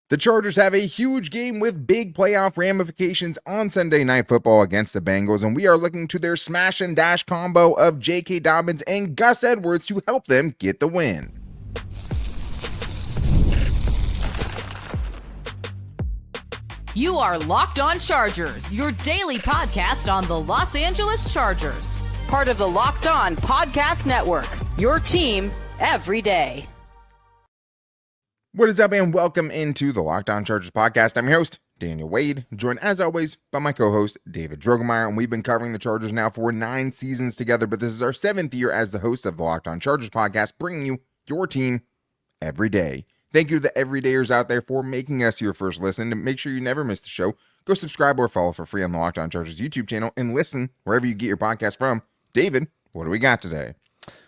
The Chargers have a huge game with big playoff ramifications on Sunday Night Football against the Bengals, and we are looking to their smash and dash combo of J.K. Dobbins and Gus Edwards to help them get the win. You are Locked On Chargers, your daily podcast on the Los Angeles Chargers. Part of the Locked On Podcast Network, your team every day. What is up, and welcome into the Locked On Chargers podcast. I'm your host, Daniel Wade, joined as always by my co-host, David Drogemeyer, and we've been covering the Chargers now for 9 seasons together, but this is our 7th year as the host of the Locked On Chargers podcast, bringing you your team every day. Thank you to the everydayers out there for making us your first listen. To make sure you never miss the show, go subscribe or follow for free on the Locked On Chargers YouTube channel and listen wherever you get your podcast from. David, what do we got today?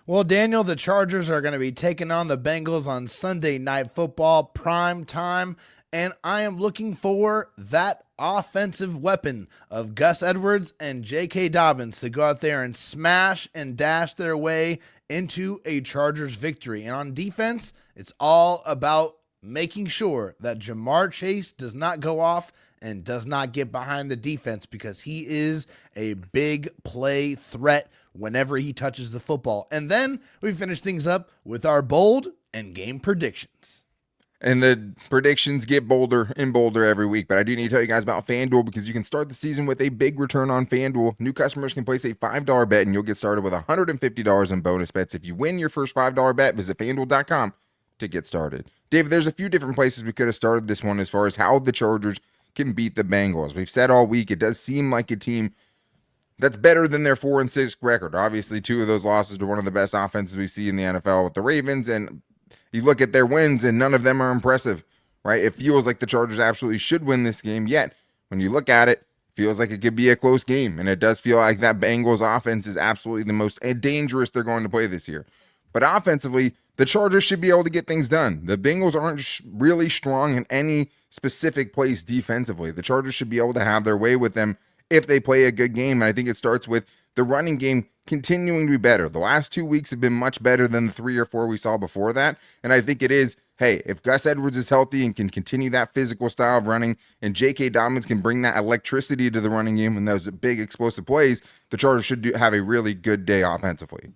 Well, Daniel, the Chargers are going to be taking on the Bengals on Sunday Night Football prime time, and I am looking for that offensive weapon of Gus Edwards and J.K. Dobbins to go out there and smash and dash their way into a Chargers victory. And on defense, it's all about making sure that Jamar Chase does not go off and does not get behind the defense, because he is a big play threat whenever he touches the football. And then we finish things up with our bold and game predictions. And the predictions get bolder and bolder every week, but I do need to tell you guys about FanDuel, because you can start the season with a big return on FanDuel. New customers can place a $5 bet and you'll get started with $150 in bonus bets. If you win your first $5 bet, visit FanDuel.com to get started. David, there's a few different places we could have started this one as far as how the Chargers can beat the Bengals. We've said all week, it does seem like a team that's better than their 4-6 record. Obviously, 2 of those losses to one of the best offenses we see in the NFL with the Ravens, and you look at their wins and none of them are impressive, right? It feels like the Chargers absolutely should win this game, yet when you look at it, it feels like it could be a close game, and it does feel like that Bengals offense is absolutely the most dangerous they're going to play this year. But offensively, the Chargers should be able to get things done. The Bengals aren't really strong in any specific place defensively. The Chargers should be able to have their way with them if they play a good game. And I think it starts with the running game continuing to be better. The last 2 weeks have been much better than the 3 or 4 we saw before that. And I think it is, hey, if Gus Edwards is healthy and can continue that physical style of running, and J.K. Dobbins can bring that electricity to the running game and those big explosive plays, the Chargers should have a really good day offensively.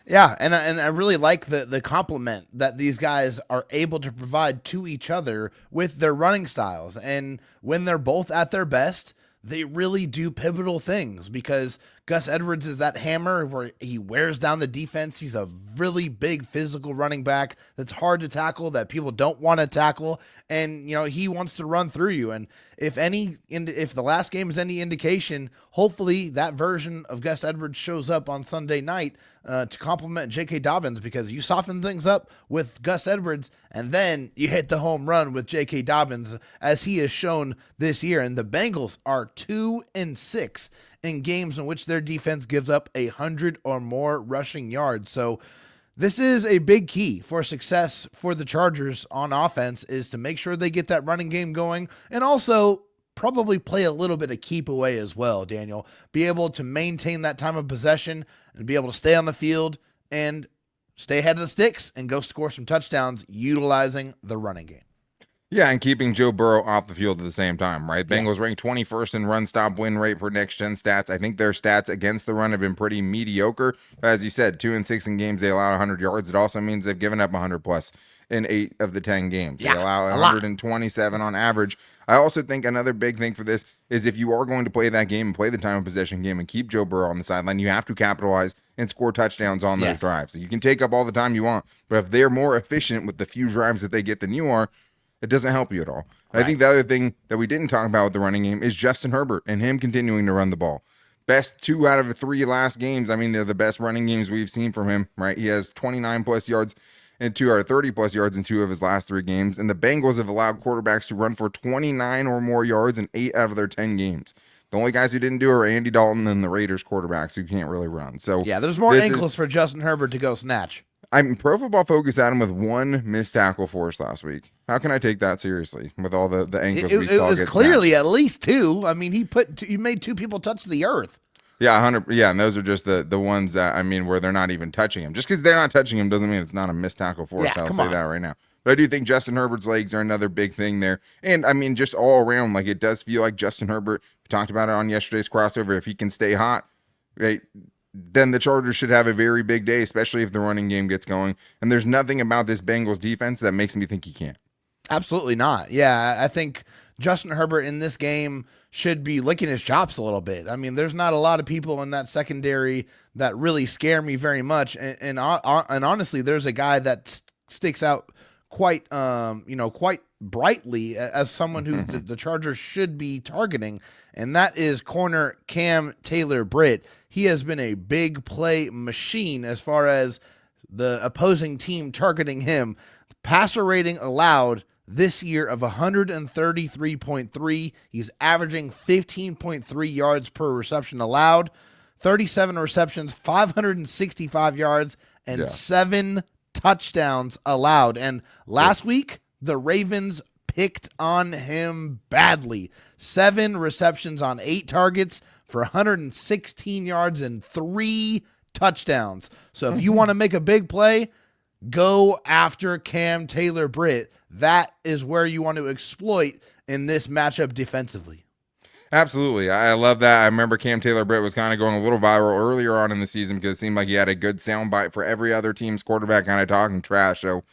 Yeah, and I really like the compliment that these guys are able to provide to each other with their running styles. And when they're both at their best, they really do pivotal things, because Gus Edwards is that hammer where he wears down the defense. He's a really big physical running back that's hard to tackle, that people don't want to tackle. And, he wants to run through you. And if the last game is any indication, hopefully that version of Gus Edwards shows up on Sunday night to complement J.K. Dobbins, because you soften things up with Gus Edwards and then you hit the home run with J.K. Dobbins, as he has shown this year. And the Bengals are 2-6 in games in which their defense gives up 100 or more rushing yards. So this is a big key for success for the Chargers on offense, is to make sure they get that running game going, and also probably play a little bit of keep away as well, Daniel. Be able to maintain that time of possession and be able to stay on the field and stay ahead of the sticks and go score some touchdowns utilizing the running game. Yeah, and keeping Joe Burrow off the field at the same time, right? Bengals ranked 21st in run stop win rate per next gen stats. I think their stats against the run have been pretty mediocre. As you said, 2-6 in games, they allow 100 yards. It also means they've given up 100 plus in 8 of the 10 games. They allow 127 on average. I also think another big thing for this is, if you are going to play that game and play the time of possession game and keep Joe Burrow on the sideline, you have to capitalize and score touchdowns on those drives. So you can take up all the time you want, but if they're more efficient with the few drives that they get than you are, it doesn't help you at all. Right. I think the other thing that we didn't talk about with the running game is Justin Herbert and him continuing to run the ball. Best 2 out of 3 last games. I mean, they're the best running games we've seen from him, right? He has 29 plus yards and 30 plus yards in 2 of his last 3 games. And the Bengals have allowed quarterbacks to run for 29 or more yards in 8 out of their 10 games. The only guys who didn't do it are Andy Dalton and the Raiders quarterbacks who can't really run. So yeah, there's more ankles for Justin Herbert to go snatch. Pro Football Focus had him with 1 missed tackle force last week. How can I take that seriously with all the ankles we saw? It was clearly at least 2. I mean, he made 2 people touch the earth. Yeah, 100. Yeah, and those are just the ones that, I mean, where they're not even touching him. Just because they're not touching him doesn't mean it's not a missed tackle force. I'll say that right now. But I do think Justin Herbert's legs are another big thing there. And I mean, just all around, like it does feel like Justin Herbert, we talked about it on yesterday's crossover. If he can stay hot, right, then the Chargers should have a very big day, especially if the running game gets going. And there's nothing about this Bengals defense that makes me think he can't. Absolutely not. Yeah, I think Justin Herbert in this game should be licking his chops a little bit. I mean, there's not a lot of people in that secondary that really scare me very much. And honestly, there's a guy that sticks out quite brightly as someone who the Chargers should be targeting, and that is corner Cam Taylor-Britt. He has been a big play machine as far as the opposing team targeting him. Passer rating allowed this year of 133.3. He's averaging 15.3 yards per reception allowed, 37 receptions, 565 yards, and 7 touchdowns allowed. And last week, the Ravens picked on him badly. 7 receptions on 8 targets for 116 yards and 3 touchdowns. So if you want to make a big play, go after Cam Taylor-Britt. That is where you want to exploit in this matchup defensively. Absolutely. I love that. I remember Cam Taylor-Britt was kind of going a little viral earlier on in the season because it seemed like he had a good soundbite for every other team's quarterback kind of talking trash. So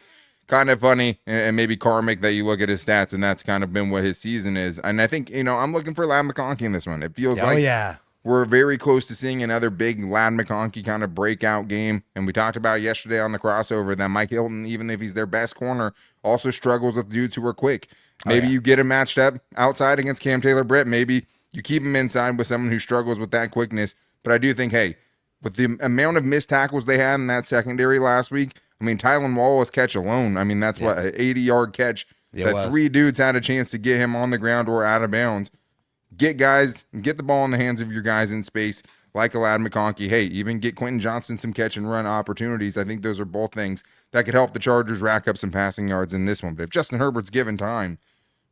kind of funny and maybe karmic that you look at his stats and that's kind of been what his season is. And I think, I'm looking for Ladd McConkey in this one. It feels we're very close to seeing another big Ladd McConkey kind of breakout game. And we talked about yesterday on the crossover that Mike Hilton, even if he's their best corner, also struggles with dudes who are quick. Maybe you get him matched up outside against Cam Taylor-Britt. Maybe you keep him inside with someone who struggles with that quickness. But I do think, hey, with the amount of missed tackles they had in that secondary last week, I mean, Tylan Wallace catch alone. I mean, that's what, an 80-yard catch that 3 dudes had a chance to get him on the ground or out of bounds. Get the ball in the hands of your guys in space like a Ladd McConkey. Hey, even get Quentin Johnston some catch and run opportunities. I think those are both things that could help the Chargers rack up some passing yards in this one. But if Justin Herbert's given time,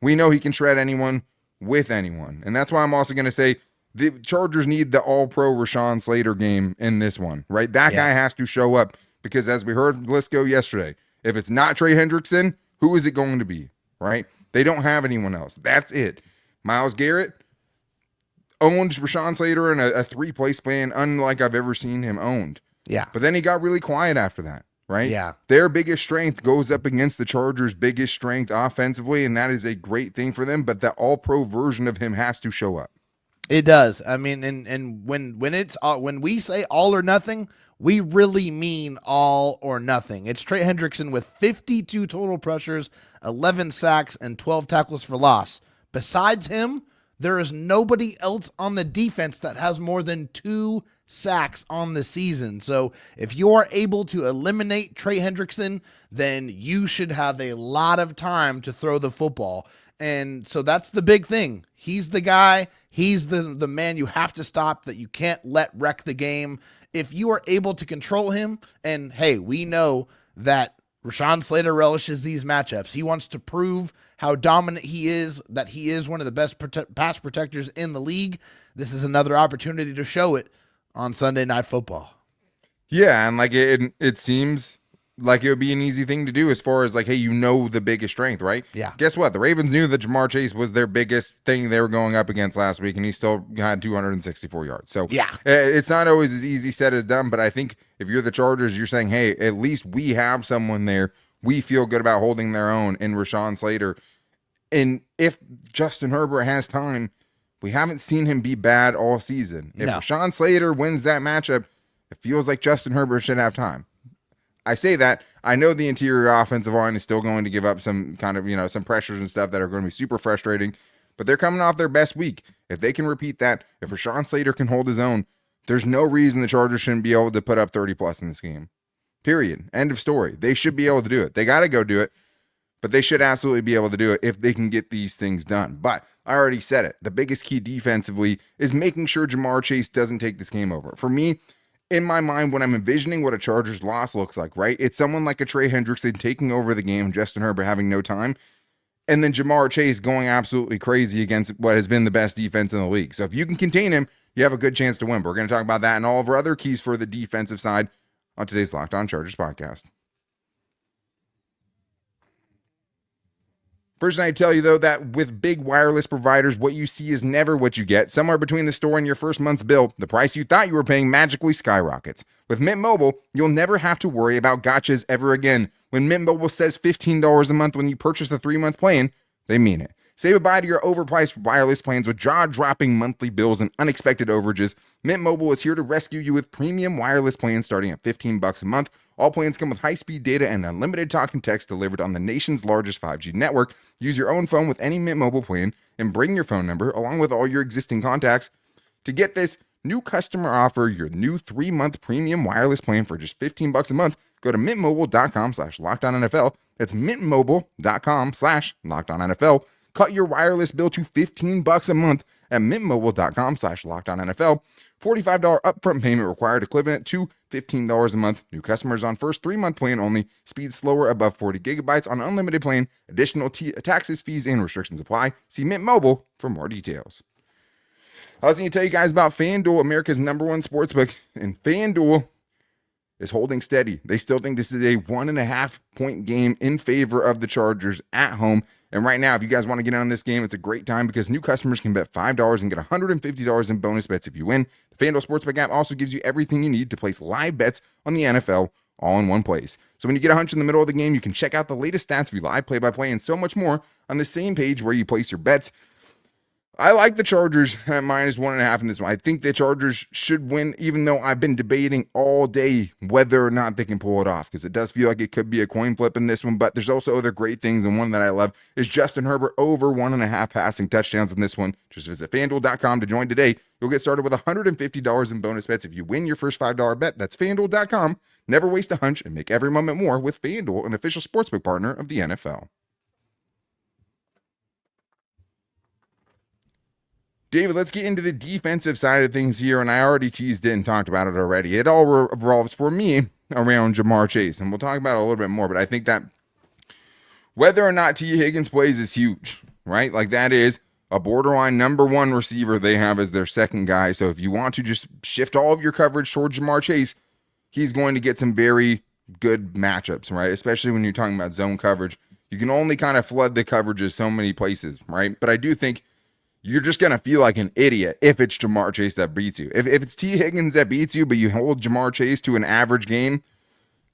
we know he can shred anyone with anyone. And that's why I'm also going to say the Chargers need the all-pro Rashawn Slater game in this one, right? That guy has to show up because as we heard Blisco yesterday, if it's not Trey Hendrickson, who is it going to be, right? They don't have anyone else. That's it. Myles Garrett owned Rashawn Slater in a 3-play span unlike I've ever seen him owned. Yeah. But then he got really quiet after that, right? Yeah. Their biggest strength goes up against the Chargers' biggest strength offensively, and that is a great thing for them, but that all-pro version of him has to show up. It does. I mean, and when we say all or nothing, we really mean all or nothing. It's Trey Hendrickson with 52 total pressures, 11 sacks, and 12 tackles for loss. Besides him, there is nobody else on the defense that has more than 2 sacks on the season. So if you are able to eliminate Trey Hendrickson, then you should have a lot of time to throw the football. And so that's the big thing. He's the guy. He's the man you have to stop, that you can't let wreck the game. If you are able to control him, and hey, we know that Rashawn Slater relishes these matchups. He wants to prove how dominant he is, that he is one of the best pass protectors in the league. This is another opportunity to show it on Sunday Night Football. Yeah, and like it seems like it would be an easy thing to do as far as like, hey, the biggest strength, right? Yeah. Guess what? The Ravens knew that Jamar Chase was their biggest thing they were going up against last week, and he still had 264 yards. So yeah, it's not always as easy said as done, but I think if you're the Chargers, you're saying, hey, at least we have someone there. We feel good about holding their own in Rashawn Slater. And if Justin Herbert has time, we haven't seen him be bad all season. If Rashawn Slater wins that matchup, it feels like Justin Herbert should have time. I say that. I know the interior offensive line is still going to give up some kind of, some pressures and stuff that are going to be super frustrating, but they're coming off their best week. If they can repeat that, if Rashawn Slater can hold his own, there's no reason the Chargers shouldn't be able to put up 30+ in this game. Period. End of story. They should be able to do it. They got to go do it, but they should absolutely be able to do it if they can get these things done. But I already said it. The biggest key defensively is making sure Jamar Chase doesn't take this game over. For me, in my mind, when I'm envisioning what a Chargers loss looks like, right? It's someone like a Trey Hendrickson taking over the game, Justin Herbert having no time, and then Jamar Chase going absolutely crazy against what has been the best defense in the league. So if you can contain him, you have a good chance to win. But we're going to talk about that and all of our other keys for the defensive side on today's Locked On Chargers podcast. First thing I tell you, though, that with big wireless providers, what you see is never what you get. Somewhere between the store and your first month's bill, the price you thought you were paying magically skyrockets. With Mint Mobile, you'll never have to worry about gotchas ever again. When Mint Mobile says $15 a month when you purchase the 3-month plan, they mean it. Say goodbye to your overpriced wireless plans with jaw-dropping monthly bills and unexpected overages. Mint Mobile is here to rescue you with premium wireless plans starting at $15 a month. All plans come with high-speed data and unlimited talk and text delivered on the nation's largest 5G network. Use your own phone with any Mint Mobile plan and bring your phone number along with all your existing contacts. To get this new customer offer, your new 3-month premium wireless plan for just $15 a month, go to mintmobile.com/LockedOnNFL. That's mintmobile.com/LockedOnNFL. Cut your wireless bill to $15 a month at mintmobile.com/LockedOnNFL. $45 upfront payment required, equivalent to $15 a month. New customers on first 3-month plan only. Speed slower above 40 gigabytes on unlimited plan. Additional taxes, fees, and restrictions apply. See Mint Mobile for more details. I was going to tell you guys about FanDuel, America's #1 sportsbook, and FanDuel is holding steady. They still think this is a 1.5-point game in favor of the Chargers at home. And right now, if you guys want to get on this game, it's a great time because new customers can bet $5 and get $150 in bonus bets if you win. The FanDuel Sportsbook app also gives you everything you need to place live bets on the NFL all in one place. So when you get a hunch in the middle of the game, you can check out the latest stats, view live play-by-play, and so much more on the same page where you place your bets. I like the Chargers at -1.5 in this one. I think the Chargers should win, even though I've been debating all day whether or not they can pull it off, because it does feel like it could be a coin flip in this one. But there's also other great things, and one that I love is Justin Herbert over 1.5 passing touchdowns in this one. Just visit FanDuel.com to join today. You'll get started with $150 in bonus bets if you win your first $5 bet. That's FanDuel.com. Never waste a hunch and make every moment more with FanDuel, an official sportsbook partner of the NFL. David, let's get into the defensive side of things here, and I already teased it and talked about it already. It all revolves for me around Jamar Chase, and we'll talk about it a little bit more, but I think that whether or not T. Higgins plays is huge, right? Like, that is a borderline #1 receiver they have as their second guy, so if you want to just shift all of your coverage toward Jamar Chase, he's going to get some very good matchups, right? Especially when you're talking about zone coverage. You can only kind of flood the coverages so many places, right? But I do think you're just going to feel like an idiot if it's Jamar Chase that beats you. If it's T. Higgins that beats you, but you hold Jamar Chase to an average game,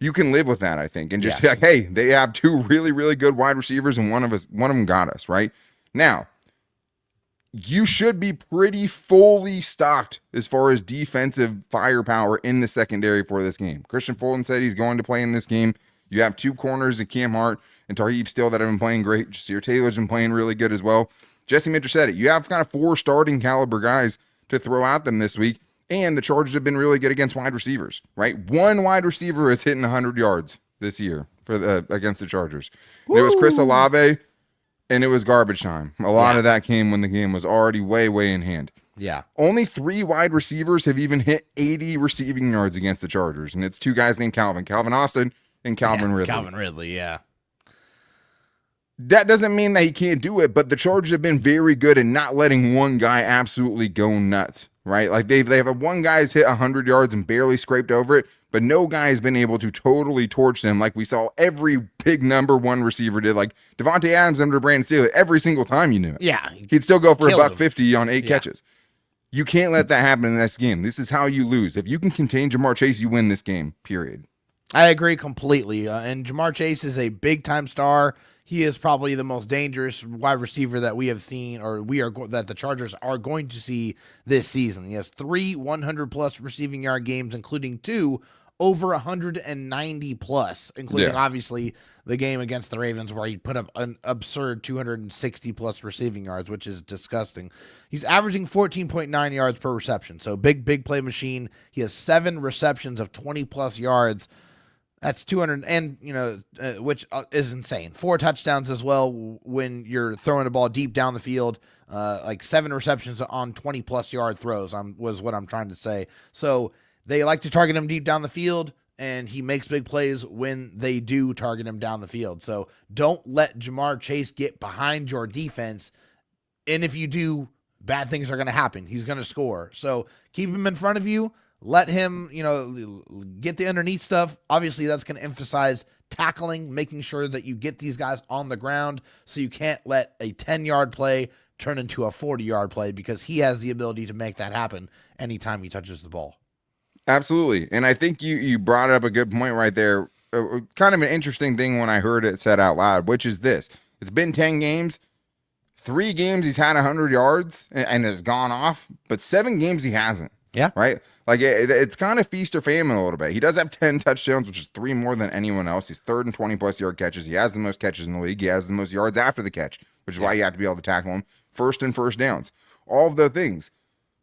you can live with that, I think. And just be like, hey, they have two really, really good wide receivers, and one of them got us, right? Now, you should be pretty fully stocked as far as defensive firepower in the secondary for this game. Christian Fulton said he's going to play in this game. You have two corners in Cam Hart and Tarheeb Still that have been playing great. Jasir Taylor's been playing really good as well. Jesse Minter said it. You have kind of 4 starting caliber guys to throw at them this week, and the Chargers have been really good against wide receivers, right? One wide receiver is hitting 100 yards this year for against the Chargers. And it was Chris Olave, and it was garbage time. A lot of that came when the game was already way, way in hand. Yeah. Only 3 wide receivers have even hit 80 receiving yards against the Chargers, and it's 2 guys named Calvin Austin and Calvin Ridley. Calvin Ridley, yeah. That doesn't mean that he can't do it, but the Chargers have been very good in not letting one guy absolutely go nuts, right? Like they have one guy's hit 100 yards and barely scraped over it, but no guy has been able to totally torch them like we saw every big #1 receiver did. Like Devontae Adams under Brandon Staley, every single time you knew it. Yeah. He'd still go for $150 on 8 catches. You can't let that happen in this game. This is how you lose. If you can contain Jamar Chase, you win this game, period. I agree completely. And Jamar Chase is a big-time star. He is probably the most dangerous wide receiver that we have seen, or that the Chargers are going to see this season. He has 3 100-plus receiving yard games, including 2 over 190-plus, including obviously the game against the Ravens where he put up an absurd 260-plus receiving yards, which is disgusting. He's averaging 14.9 yards per reception, so big play machine. He has 7 receptions of 20-plus yards. That's 200, and which is insane. 4 touchdowns as well when you're throwing the ball deep down the field. Like 7 receptions on 20-plus yard throws was what I'm trying to say. So they like to target him deep down the field, and he makes big plays when they do target him down the field. So don't let Jamar Chase get behind your defense, and if you do, bad things are going to happen. He's going to score. So keep him in front of you. Let him, get the underneath stuff. Obviously, that's going to emphasize tackling, making sure that you get these guys on the ground so you can't let a 10-yard play turn into a 40-yard play, because he has the ability to make that happen anytime he touches the ball. Absolutely. And I think you brought up a good point right there. Kind of an interesting thing when I heard it said out loud, which is this. It's been 10 games. 3 games he's had 100 yards and has gone off, but 7 games he hasn't. Yeah. Right? Like, it's kind of feast or famine a little bit. He does have 10 touchdowns, which is 3 more than anyone else. He's third in 20-plus yard catches. He has the most catches in the league. He has the most yards after the catch, which is why you have to be able to tackle him. First and first downs. All of those things.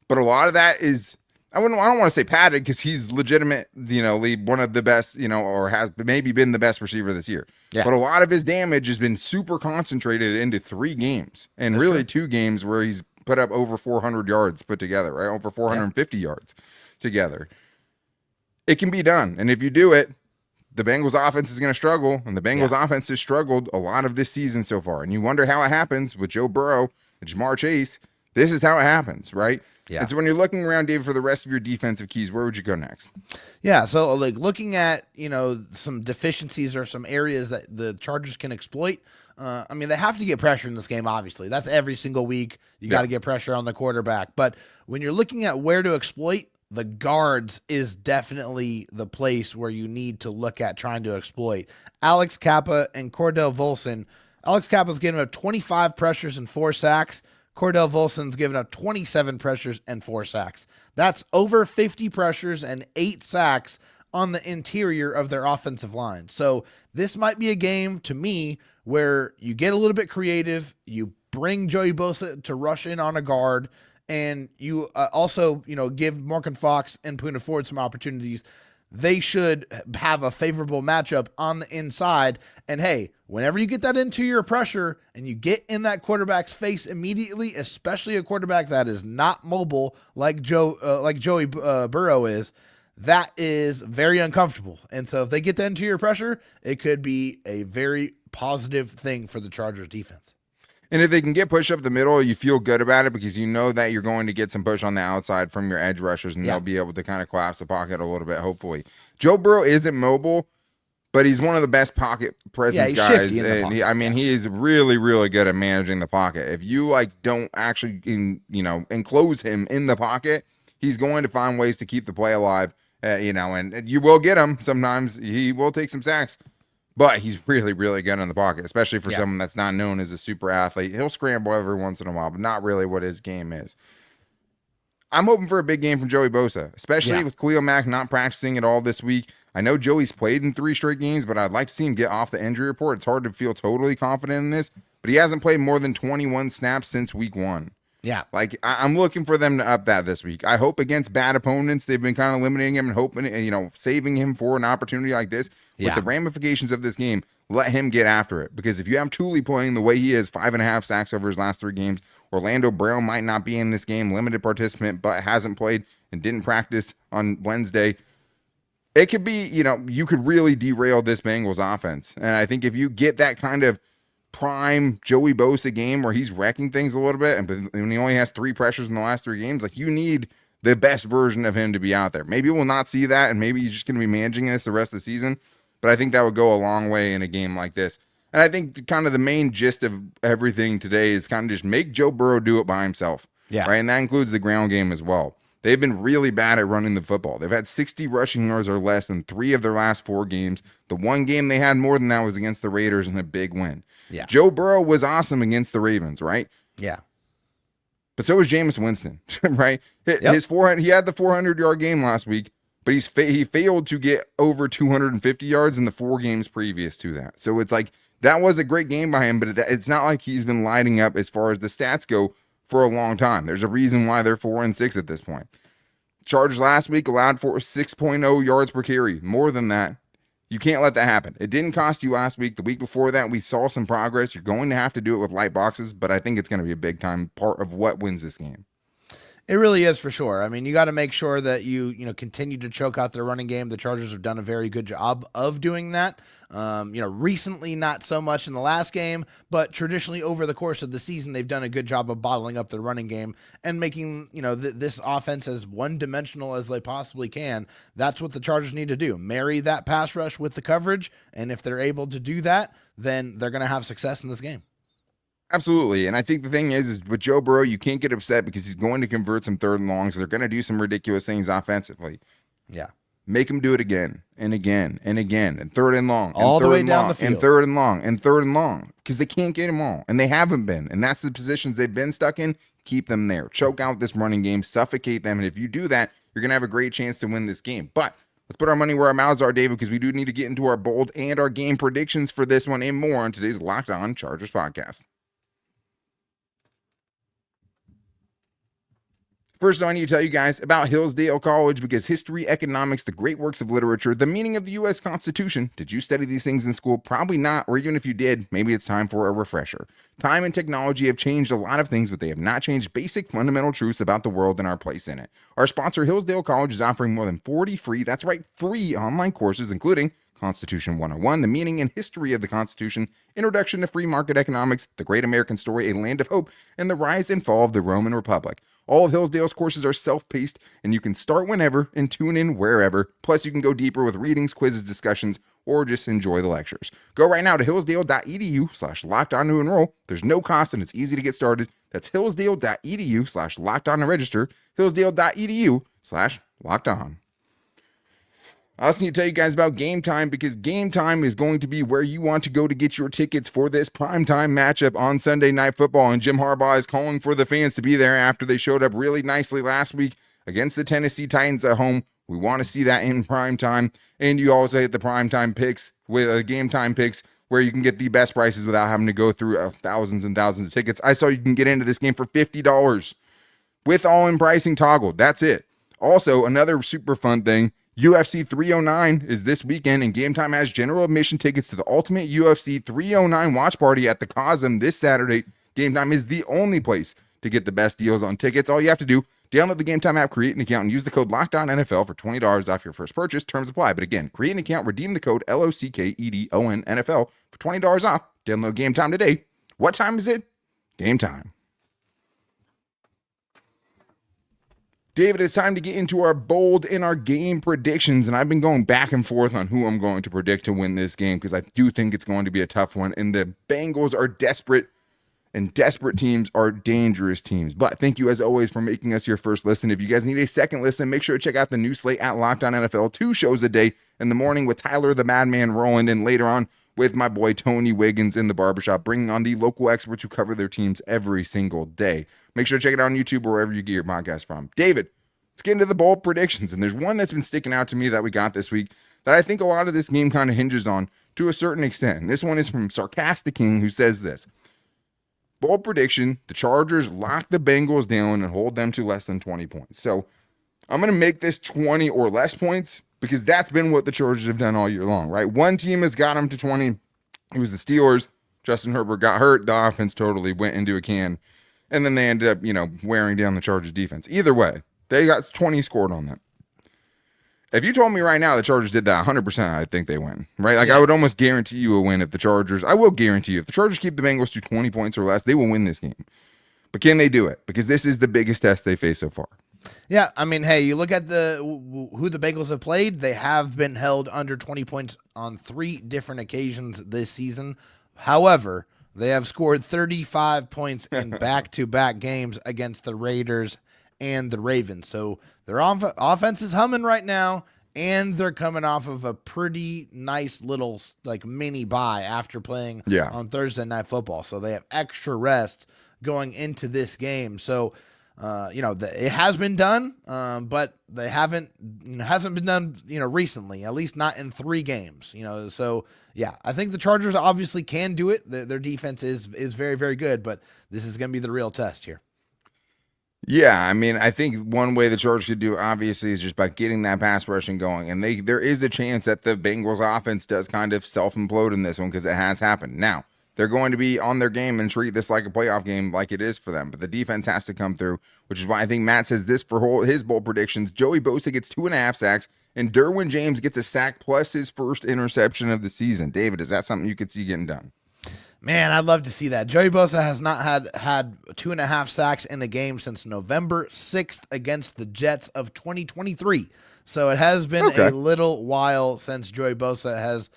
But a lot of that is, I don't want to say padded, because he's legitimate, one of the best, or has maybe been the best receiver this year. Yeah. But a lot of his damage has been super concentrated into 3 games, and really 2 games where he's put up over 400 yards put together, right? Over 450 yards together. It can be done. And if you do it, the Bengals offense is going to struggle, and the Bengals offense has struggled a lot of this season so far. And you wonder how it happens with Joe Burrow and Jamar Chase. This is how it happens, right? Yeah. And so when you're looking around, David, for the rest of your defensive keys, where would you go next? Yeah, so like looking at, some deficiencies or some areas that the Chargers can exploit. They have to get pressure in this game, obviously. That's every single week. You got to get pressure on the quarterback. But when you're looking at where to exploit, the guards is definitely the place where you need to look at trying to exploit. Alex Kappa and Cordell Volson. Alex Kappa's given up 25 pressures and 4 sacks. Cordell Volson's given up 27 pressures and 4 sacks. That's over 50 pressures and 8 sacks on the interior of their offensive line. So this might be a game, to me, where you get a little bit creative, you bring Joey Bosa to rush in on a guard, and you also, give Morgan Fox and Poona Ford some opportunities. They should have a favorable matchup on the inside. And hey, whenever you get that interior pressure and you get in that quarterback's face immediately, especially a quarterback that is not mobile like Joey Burrow is, that is very uncomfortable. And so if they get that interior pressure, it could be a very positive thing for the Chargers defense. And if they can get push up the middle, you feel good about it, because you know that you're going to get some push on the outside from your edge rushers, and they'll be able to kind of collapse the pocket a little bit, hopefully. Joe Burrow isn't mobile, but he's one of the best pocket presence guys. He is really, really good at managing the pocket. If you don't actually enclose him in the pocket, he's going to find ways to keep the play alive. And you will get him. Sometimes he will take some sacks. But he's really, really good in the pocket, especially for someone that's not known as a super athlete. He'll scramble every once in a while, but not really what his game is. I'm hoping for a big game from Joey Bosa, especially with Khalil Mack not practicing at all this week. I know Joey's played in 3 straight games, but I'd like to see him get off the injury report. It's hard to feel totally confident in this, but he hasn't played more than 21 snaps since week 1. Yeah. I'm looking for them to up that this week. I hope against bad opponents, they've been kind of limiting him and hoping, saving him for an opportunity like this. With the ramifications of this game, let him get after it. Because if you have Thule playing the way he is, 5.5 sacks over his last 3 games, Orlando Brown might not be in this game, limited participant, but hasn't played and didn't practice on Wednesday. It could be, you could really derail this Bengals offense. And I think if you get that kind of prime Joey Bosa game where he's wrecking things a little bit, and he only has 3 pressures in the last 3 games, you need the best version of him to be out there. Maybe we'll not see that, and maybe you're just going to be managing this the rest of the season, but I think that would go a long way in a game like this. And I think kind of the main gist of everything today is kind of just make Joe Burrow do it by himself. Yeah. Right. And that includes the ground game as well. They've been really bad at running the football. They've had 60 rushing yards or less in 3 of their last 4 games. The one game they had more than that was against the Raiders in a big win. Yeah. Joe Burrow was awesome against the Ravens, right? Yeah. But so was Jameis Winston, right? He had the 400-yard game last week, but he failed to get over 250 yards in the 4 games previous to that. So it's that was a great game by him, but it's not like he's been lighting up as far as the stats go for a long time. There's a reason why they're 4-6 at this point. Chargers last week allowed for 6.0 yards per carry. More than that. You can't let that happen. It didn't cost you last week. The week before that, we saw some progress. You're going to have to do it with light boxes, but I think it's going to be a big time part of what wins this game. It really is for sure. I mean, you got to make sure that you continue to choke out their running game. The Chargers have done a very good job of doing that. Recently, not so much in the last game, but traditionally over the course of the season, they've done a good job of bottling up their running game and making, this offense as one-dimensional as they possibly can. That's what the Chargers need to do. Marry that pass rush with the coverage, and if they're able to do that, then they're going to have success in this game. Absolutely. And I think the thing is with Joe Burrow, you can't get upset because he's going to convert some third and longs. They're going to do some ridiculous things offensively. Yeah. Make them do it again and again and again and third and long. All the way down the field. And third and long and third and long because they can't get them all. And they haven't been. And that's the positions they've been stuck in. Keep them there. Choke out this running game. Suffocate them. And if you do that, you're going to have a great chance to win this game. But let's put our money where our mouths are, David, because we do need to get into our bold and our game predictions for this one and more on today's Locked On Chargers podcast. First, I need to tell you guys about Hillsdale College because history, economics, the great works of literature, the meaning of the U.S. Constitution. Did you study these things in school? Probably not, or even if you did, maybe it's time for a refresher. Time and technology have changed a lot of things, but they have not changed basic fundamental truths about the world and our place in it. Our sponsor, Hillsdale College, is offering more than 40 free, that's right, free online courses, including Constitution 101, the meaning and history of the Constitution, Introduction to Free Market Economics, The Great American Story, A Land of Hope, and the Rise and Fall of the Roman Republic. All of Hillsdale's courses are self-paced, and you can start whenever and tune in wherever. Plus, you can go deeper with readings, quizzes, discussions, or just enjoy the lectures. Go right now to hillsdale.edu/lockedon to enroll. There's no cost, and it's easy to get started. That's hillsdale.edu/lockedon to register. hillsdale.edu/lockedon. I also need to tell you guys about Game Time because Game Time is going to be where you want to go to get your tickets for this primetime matchup on Sunday Night Football. And Jim Harbaugh is calling for the fans to be there after they showed up really nicely last week against the Tennessee Titans at home. We want to see that in primetime. And you also hit the primetime picks with Game Time picks where you can get the best prices without having to go through thousands and thousands of tickets. I saw you can get into this game for $50 with all-in pricing toggled. That's it. Also, another super fun thing, UFC 309 is this weekend, and Game Time has general admission tickets to the Ultimate UFC 309 watch party at the Cosm this Saturday. Game Time is the only place to get the best deals on tickets. All you have to do, download the Game Time app, create an account, and use the code LOCKEDONNFL for $20 off your first purchase. Terms apply. But again, create an account, redeem the code LOCKEDONNFL for $20 off. Download Game Time today. What time is it? Game Time. David, it's time to get into our bold and our game predictions, and I've been going back and forth on who I'm going to predict to win this game because I do think it's going to be a tough one, and the Bengals are desperate, and desperate teams are dangerous teams. But thank you, as always, for making us your first listen. If you guys need a second listen, make sure to check out the new slate at Locked On NFL, 2 shows a day in the morning with Tyler the Madman Rowland, and later on with my boy Tony Wiggins in the barbershop, bringing on the local experts who cover their teams every single day. Make sure to check it out on YouTube or wherever you get your podcast from. David, let's get into the bold predictions. And there's one that's been sticking out to me that we got this week that I think a lot of this game kind of hinges on to a certain extent. And this one is from Sarcastic King, who says this. Bold prediction, the Chargers lock the Bengals down and hold them to less than 20 points. So I'm going to make this 20 or less points because that's been what the Chargers have done all year long, right? One team has got them to 20. It was the Steelers. Justin Herbert got hurt. The offense totally went into a can. And then they ended up, wearing down the Chargers defense. Either way, they got 20 scored on them. If you told me right now the Chargers did that 100%, I think they win, right? Like, yeah. I would almost guarantee you a win if the Chargers, I will guarantee you, if the Chargers keep the Bengals to 20 points or less, they will win this game. But can they do it? Because this is the biggest test they face so far. Yeah, I mean, hey, you look at who the Bengals have played. They have been held under 20 points on 3 different occasions this season. However, they have scored 35 points in back-to-back games against the Raiders and the Ravens. So their offense is humming right now, and they're coming off of a pretty nice little mini bye after playing on Thursday Night Football. So they have extra rest going into this game. So it has been done, but they hasn't been done, recently, at least not in 3 games, so yeah, I think the Chargers obviously can do it. Their defense is very, very good, but this is going to be the real test here. Yeah, I mean, I think one way the Chargers could do, obviously, is just by getting that pass rushing going, and there is a chance that the Bengals offense does kind of self-implode in this one because it has happened. Now, they're going to be on their game and treat this like a playoff game like it is for them. But the defense has to come through, which is why I think Matt says this for his bold predictions. Joey Bosa gets 2.5 sacks, and Derwin James gets a sack plus his first interception of the season. David, is that something you could see getting done? Man, I'd love to see that. Joey Bosa has not had 2.5 sacks in a game since November 6th against the Jets of 2023. So it has been a little while since Joey Bosa has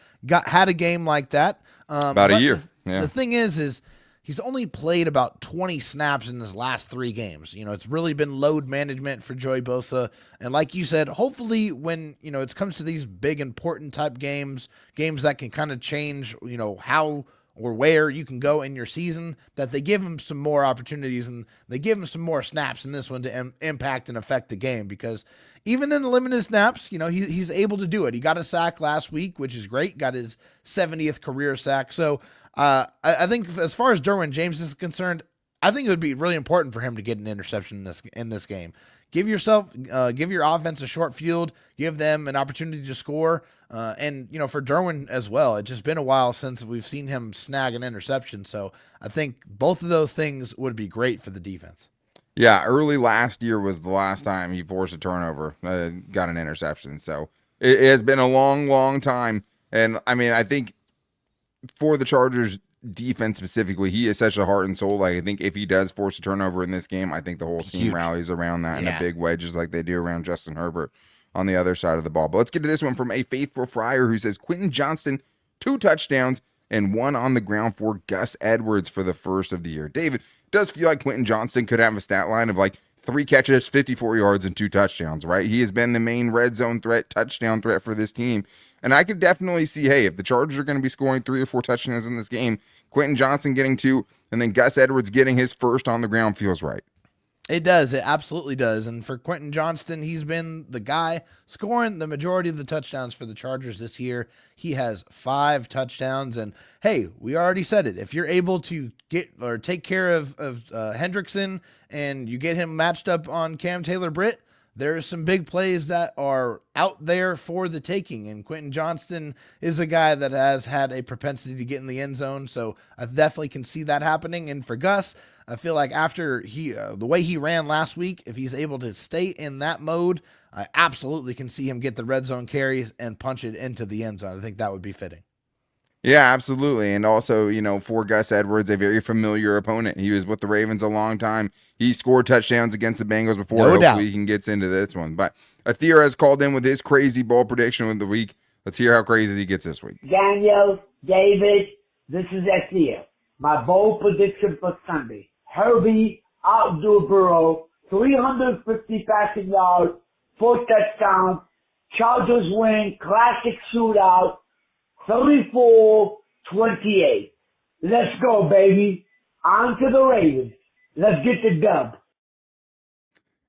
had a game like that. About a year. The thing is he's only played about 20 snaps in his last 3 games. It's really been load management for Joey Bosa. And like you said, hopefully when, it comes to these big important type games that can kind of change, how or where you can go in your season, that they give him some more opportunities and they give him some more snaps in this one to impact and affect the game. Because even in the limited snaps, he's able to do it. He got a sack last week, which is great. Got his 70th career sack. So I think as far as Derwin James is concerned, I think it would be really important for him to get an interception in this game. Give your offense a short field, give them an opportunity to score. And for Derwin as well, it's just been a while since we've seen him snag an interception. So I think both of those things would be great for the defense. Yeah, early last year was the last time he forced a turnover, got an interception. So it has been a long, long time. And I mean, I think for the Chargers defense specifically, he is such a heart and soul. Like, I think if he does force a turnover in this game, I think the whole team rallies around that in a big way, just like they do around Justin Herbert on the other side of the ball. But let's get to this one from a faithful Friar who says Quentin Johnston, 2 touchdowns and 1 on the ground for Gus Edwards for the first of the year. David, it does feel like Quentin Johnston could have a stat line of like 3 catches, 54 yards, and 2 touchdowns, right? He has been the main red zone threat, touchdown threat for this team. And I could definitely see, hey, if the Chargers are going to be scoring 3 or 4 touchdowns in this game, Quentin Johnston getting 2, and then Gus Edwards getting his first on the ground feels right. It does. It absolutely does. And for Quentin Johnston, he's been the guy scoring the majority of the touchdowns for the Chargers this year. He has 5 touchdowns. And hey, we already said it. If you're able to get or take care of Hendrickson and you get him matched up on Cam Taylor-Britt, there's some big plays that are out there for the taking, and Quentin Johnston is a guy that has had a propensity to get in the end zone, so I definitely can see that happening. And for Gus, I feel like after the way he ran last week, if he's able to stay in that mode, I absolutely can see him get the red zone carries and punch it into the end zone. I think that would be fitting. Yeah, absolutely. And also, for Gus Edwards, a very familiar opponent. He was with the Ravens a long time. He scored touchdowns against the Bengals before. No doubt. Hopefully he can get into this one. But Athir has called in with his crazy ball prediction of the week. Let's hear how crazy he gets this week. Daniel, David, this is Athir. My bold prediction for Sunday. Herbie outdo Burrow, 350 passing yards, 4 touchdowns. Chargers win, classic shootout. 34-28. Let's go, baby. On to the Ravens. Let's get the dub.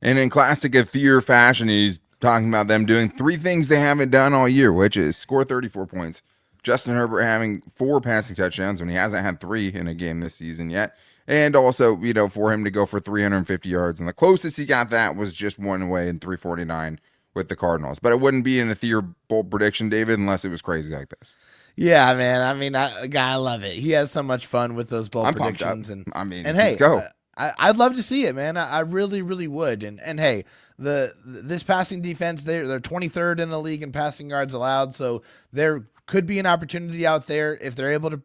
And in classic Athir fashion, he's talking about them doing 3 things they haven't done all year, which is score 34 points. Justin Herbert having 4 passing touchdowns when he hasn't had 3 in a game this season yet. And also, for him to go for 350 yards. And the closest he got that was just one away in 349 with the Cardinals. But it wouldn't be an Athir bold prediction, David, unless it was crazy like this. Yeah, man. I mean, I love it. He has so much fun with those bold predictions. And hey, let's go. I'd love to see it, man. I really, really would. And hey, this passing defense, they're 23rd in the league in passing yards allowed. So there could be an opportunity out there if they're able to,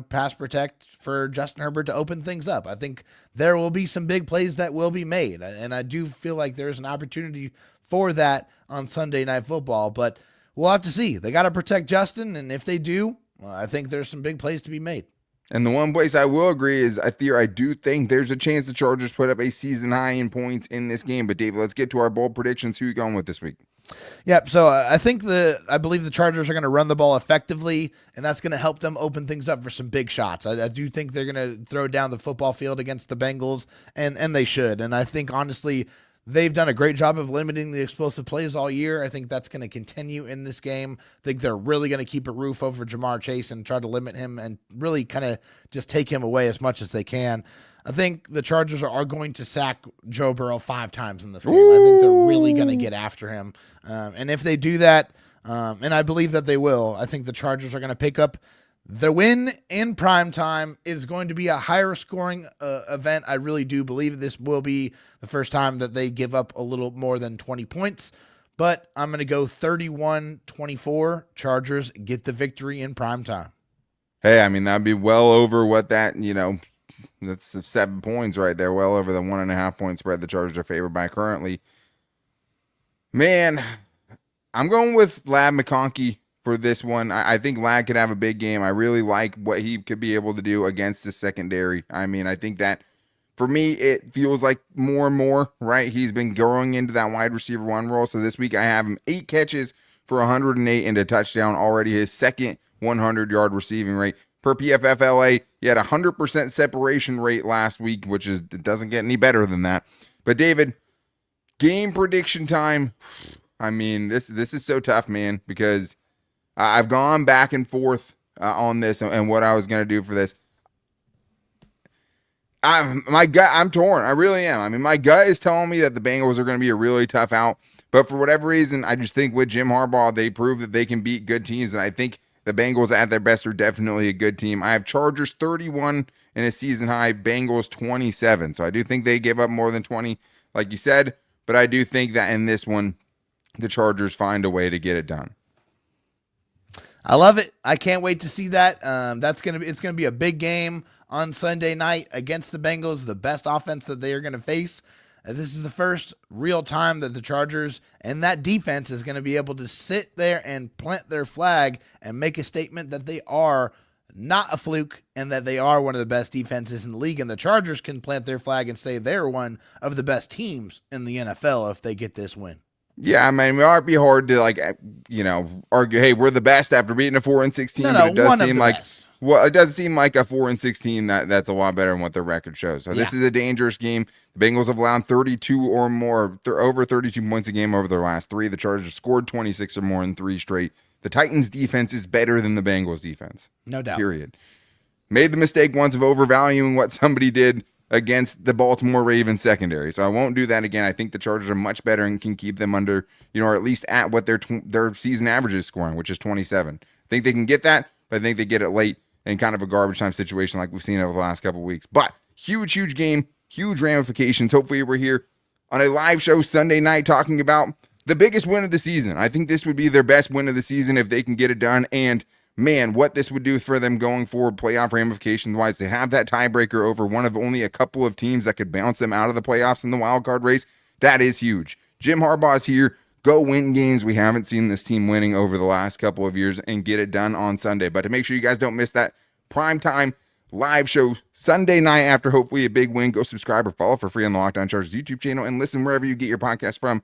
pass protect for Justin Herbert to open things up. I think there will be some big plays that will be made. And I do feel like there's an opportunity for that on Sunday Night Football, but we'll have to see. They got to protect Justin, and if they do, I think there's some big plays to be made. And the one place I will agree is I do think there's a chance the Chargers put up a season high in points in this game. But David, let's get to our bold predictions. Who are you going with this week? Yep. So I believe the Chargers are going to run the ball effectively, and that's going to help them open things up for some big shots. I do think they're going to throw down the football field against the Bengals, and they should. And I think honestly, they've done a great job of limiting the explosive plays all year. I think that's going to continue in this game. I think they're really going to keep a roof over Jamar Chase and try to limit him and really kind of just take him away as much as they can. I think the Chargers are going to sack Joe Burrow 5 times in this game. I think they're really going to get after him. And if they do that, and I believe that they will, I think the Chargers are going to pick up The win in primetime is going to be a higher scoring event. I really do believe this will be the first time that they give up a little more than 20 points, but I'm going to go 31-24. Chargers get the victory in primetime. Hey, I mean, that'd be well over what that, that's 7 points right there, well over the 1.5 point spread the Chargers are favored by currently. Man, I'm going with Lad McConkey for this one. I think Lad could have a big game. I really like what he could be able to do against the secondary. I mean, I think that for me, it feels like more and more, right? He's been growing into that wide receiver one role. So this week I have him 8 catches for 108 and a touchdown, already his second 100-yard receiving rate. Per PFF LA, he had a 100% separation rate last week, which it doesn't get any better than that. But David, game prediction time. I mean, this is so tough, man, because I've gone back and forth on this and what I was going to do for this. My gut, I'm torn. I really am. I mean, my gut is telling me that the Bengals are going to be a really tough out. But for whatever reason, I just think with Jim Harbaugh, they prove that they can beat good teams. And I think the Bengals at their best are definitely a good team. I have Chargers 31 in a season high, Bengals 27. So I do think they give up more than 20, like you said. But I do think that in this one, the Chargers find a way to get it done. I love it. I can't wait to see that. It's going to be a big game on Sunday night against the Bengals, the best offense that they are going to face. This is the first real time that the Chargers and that defense is going to be able to sit there and plant their flag and make a statement that they are not a fluke and that they are one of the best defenses in the league. And the Chargers can plant their flag and say they're one of the best teams in the NFL if they get this win. Yeah, I mean, it might be hard to argue, hey, we're the best after beating a 4-16. No, but it does seem like best. Well, it does seem like a 4-16 that's a lot better than what the record shows. So this is a dangerous game. The Bengals have allowed 32 or more, over 32 points a game over their last 3. The Chargers have scored 26 or more in 3 straight. The Titans' defense is better than the Bengals' defense. No doubt. Period. Made the mistake once of overvaluing what somebody did against the Baltimore Ravens secondary. So I won't do that again. I think the Chargers are much better and can keep them under, or at least at what their season average is scoring, which is 27. I think they can get that, but I think they get it late in kind of a garbage time situation like we've seen over the last couple of weeks. But huge game, huge ramifications. Hopefully we're here on a live show Sunday night talking about the biggest win of the season. I think this would be their best win of the season if they can get it done. And man, what this would do for them going forward, playoff ramifications-wise, to have that tiebreaker over one of only a couple of teams that could bounce them out of the playoffs in the wild card race, that is huge. Jim Harbaugh's here. Go win games we haven't seen this team winning over the last couple of years and get it done on Sunday. But to make sure you guys don't miss that primetime live show Sunday night after hopefully a big win, go subscribe or follow for free on the Locked On Chargers YouTube channel and listen wherever you get your podcast from.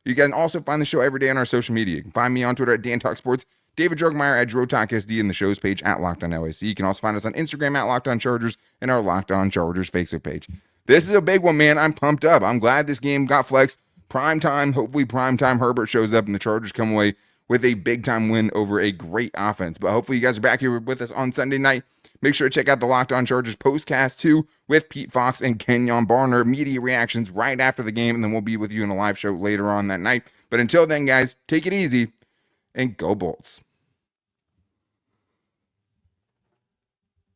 You can also find the show every day on our social media. You can find me on Twitter at Dan Talk Sports, David Drogmeyer at DroTalkSD, and the show's page at Locked On LAC. You can also find us on Instagram at Locked On Chargers and our Locked On Chargers Facebook page. This is a big one, man. I'm pumped up. I'm glad this game got flexed. Prime time, hopefully prime time Herbert shows up and the Chargers come away with a big time win over a great offense. But hopefully you guys are back here with us on Sunday night. Make sure to check out the Locked On Chargers postcast too with Pete Fox and Kenyon Barner. Media reactions right after the game, and then we'll be with you in a live show later on that night. But until then, guys, take it easy and go Bolts.